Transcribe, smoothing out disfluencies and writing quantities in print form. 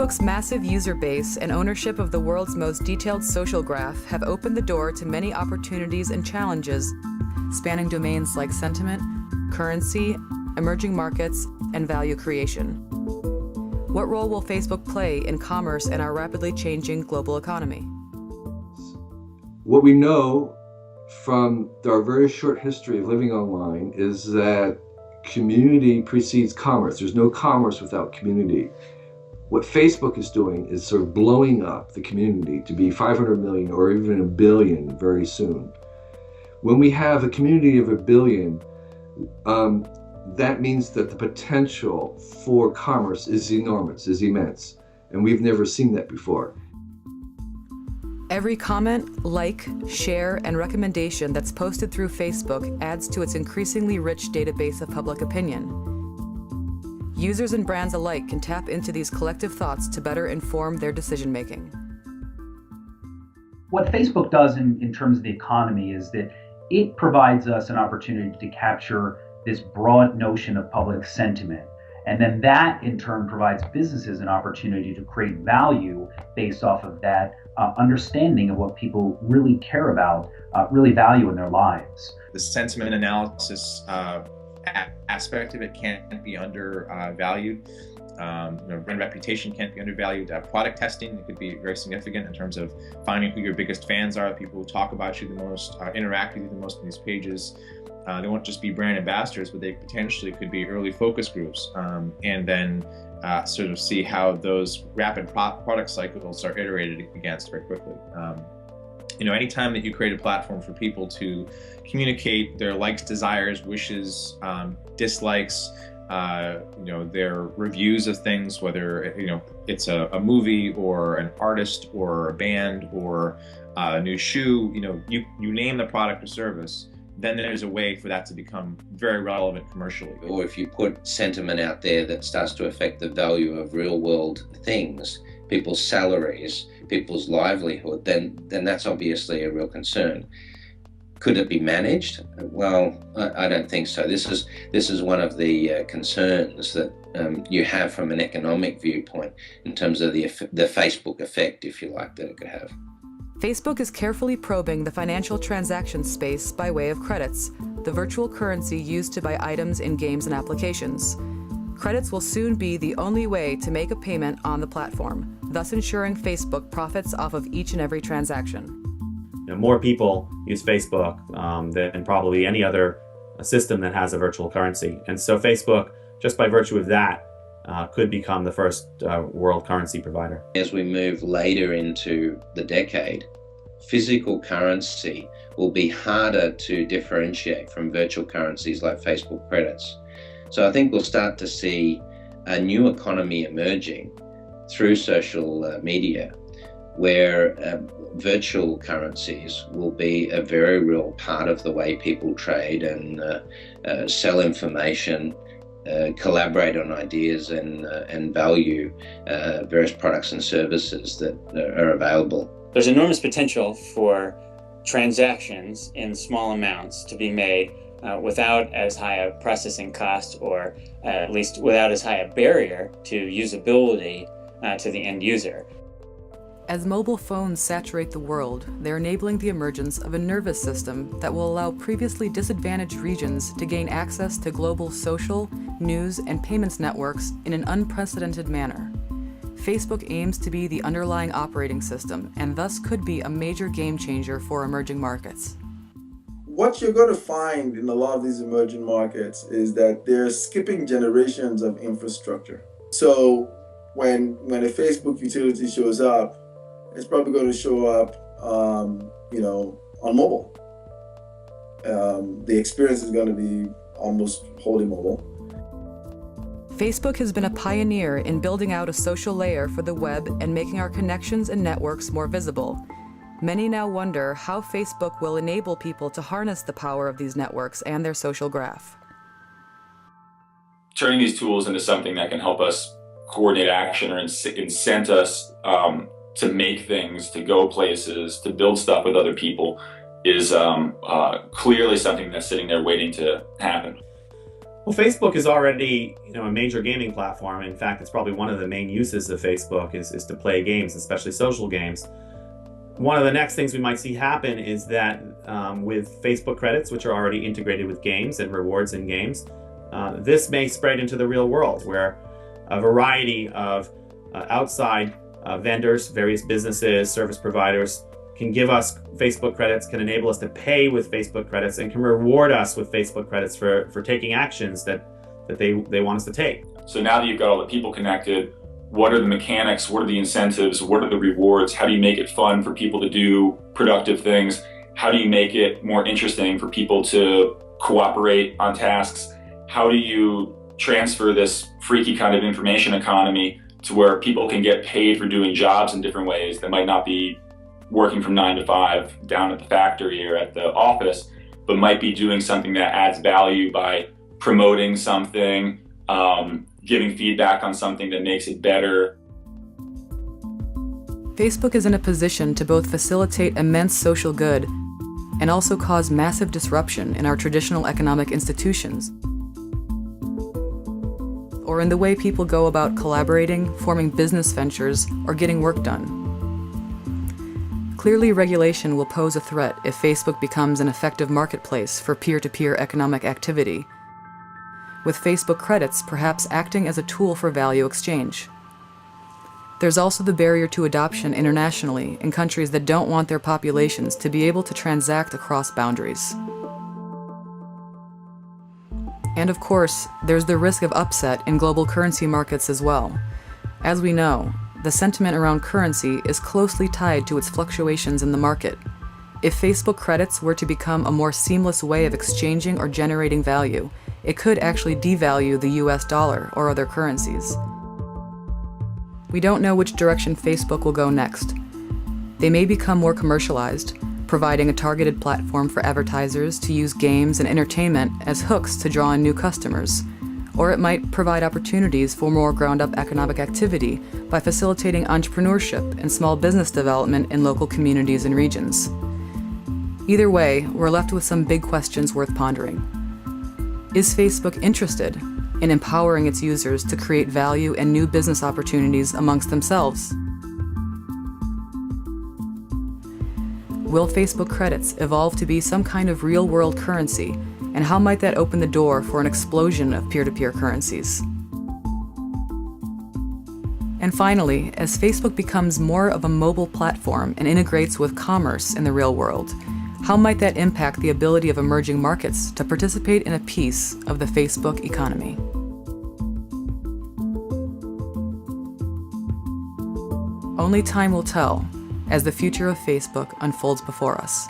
Facebook's massive user base and ownership of the world's most detailed social graph have opened the door to many opportunities and challenges, spanning domains like sentiment, currency, emerging markets, and value creation. What role will Facebook play in commerce and our rapidly changing global economy? What we know from our very short history of living online is that community precedes commerce. There's no commerce without community. What Facebook is doing is sort of blowing up the community to be 500 million or even a billion very soon. When we have a community of a billion, that means that the potential for commerce is enormous, is immense, and we've never seen that before. Every comment, like, share, and recommendation that's posted through Facebook adds to its increasingly rich database of public opinion. Users and brands alike can tap into these collective thoughts to better inform their decision-making. What Facebook does in terms of the economy is that it provides us an opportunity to capture this broad notion of public sentiment. And then that in turn provides businesses an opportunity to create value based off of that understanding of what people really care about, really value in their lives. The sentiment analysis aspect of it can't be undervalued. Brand reputation can't be undervalued. Product testing, it could be very significant in terms of finding who your biggest fans are, the people who talk about you the most, interact with you the most in these pages. They won't just be brand ambassadors, but they potentially could be early focus groups, and then sort of see how those rapid product cycles are iterated against very quickly. Anytime that you create a platform for people to communicate their likes, desires, wishes, dislikes, their reviews of things, whether it's a movie or an artist or a band or a new shoe, you name the product or service, then there's a way for that to become very relevant commercially. Or if you put sentiment out there that starts to affect the value of real world things, people's salaries, people's livelihood, then that's obviously a real concern. Could it be managed? Well, I don't think so. This is one of the concerns that you have from an economic viewpoint in terms of the Facebook effect, if you like, that it could have. Facebook is carefully probing the financial transaction space by way of credits, the virtual currency used to buy items in games and applications. Credits will soon be the only way to make a payment on the platform, thus ensuring Facebook profits off of each and every transaction. More people use Facebook than probably any other system that has a virtual currency. And so Facebook, just by virtue of that, could become the first world currency provider. As we move later into the decade, physical currency will be harder to differentiate from virtual currencies like Facebook credits. So I think we'll start to see a new economy emerging through social media, where virtual currencies will be a very real part of the way people trade and sell information, collaborate on ideas and value various products and services that are available. There's enormous potential for transactions in small amounts to be made without as high a processing cost, or at least without as high a barrier to usability to the end user. As mobile phones saturate the world, they're enabling the emergence of a nervous system that will allow previously disadvantaged regions to gain access to global social, news, and payments networks in an unprecedented manner. Facebook aims to be the underlying operating system and thus could be a major game changer for emerging markets. What you're going to find in a lot of these emerging markets is that they're skipping generations of infrastructure. So when a Facebook utility shows up, it's probably going to show up, on mobile. The experience is going to be almost wholly mobile. Facebook has been a pioneer in building out a social layer for the web and making our connections and networks more visible. Many now wonder how Facebook will enable people to harness the power of these networks and their social graph. Turning these tools into something that can help us coordinate action or incent us to make things, to go places, to build stuff with other people is clearly something that's sitting there waiting to happen. Well, Facebook is already, a major gaming platform. In fact, it's probably one of the main uses of Facebook is to play games, especially social games. One of the next things we might see happen is that with Facebook credits, which are already integrated with games and rewards in games, this may spread into the real world where a variety of outside vendors, various businesses, service providers can give us Facebook credits, can enable us to pay with Facebook credits, and can reward us with Facebook credits for taking actions that they want us to take. So now that you've got all the people connected, what are the mechanics? What are the incentives? What are the rewards? How do you make it fun for people to do productive things? How do you make it more interesting for people to cooperate on tasks? How do you transfer this freaky kind of information economy to where people can get paid for doing jobs in different ways that might not be working from 9 to 5 down at the factory or at the office, but might be doing something that adds value by promoting something, giving feedback on something that makes it better. Facebook is in a position to both facilitate immense social good and also cause massive disruption in our traditional economic institutions, or in the way people go about collaborating, forming business ventures, or getting work done. Clearly, regulation will pose a threat if Facebook becomes an effective marketplace for peer-to-peer economic activity, with Facebook credits perhaps acting as a tool for value exchange. There's also the barrier to adoption internationally in countries that don't want their populations to be able to transact across boundaries. And of course, there's the risk of upset in global currency markets as well. As we know, the sentiment around currency is closely tied to its fluctuations in the market. If Facebook credits were to become a more seamless way of exchanging or generating value, it could actually devalue the US dollar or other currencies. We don't know which direction Facebook will go next. They may become more commercialized, providing a targeted platform for advertisers to use games and entertainment as hooks to draw in new customers. Or it might provide opportunities for more ground-up economic activity by facilitating entrepreneurship and small business development in local communities and regions. Either way, we're left with some big questions worth pondering. Is Facebook interested in empowering its users to create value and new business opportunities amongst themselves? Will Facebook credits evolve to be some kind of real-world currency? And how might that open the door for an explosion of peer-to-peer currencies? And finally, as Facebook becomes more of a mobile platform and integrates with commerce in the real world, how might that impact the ability of emerging markets to participate in a piece of the Facebook economy? Only time will tell as the future of Facebook unfolds before us.